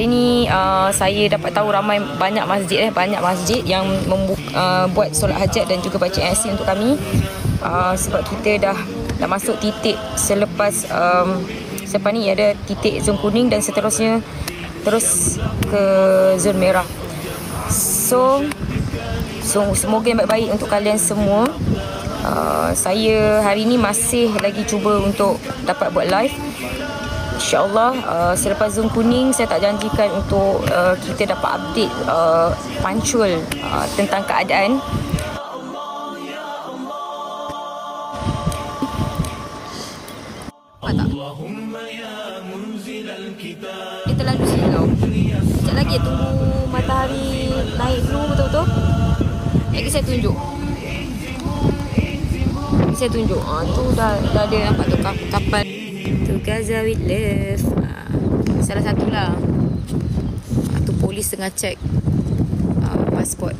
hari ni saya dapat tahu banyak masjid yang buat solat hajat dan juga baca Yasin untuk kami. Sebab kita dah masuk titik selepas ni ada titik zon kuning dan seterusnya terus ke zon merah. So semoga yang baik-baik untuk kalian semua. Saya hari ni masih lagi cuba untuk dapat buat live. InsyaAllah selepas zon kuning saya tak janjikan untuk kita dapat update punctual tentang keadaan. Dia terlalu silau. Sekejap lagi tunggu matahari naik dulu betul-betul. Saya tunjuk. Tu dah ada nampak tu kapal. Tu Gaza with Love. Salah satulah. Tu polis tengah check pasport.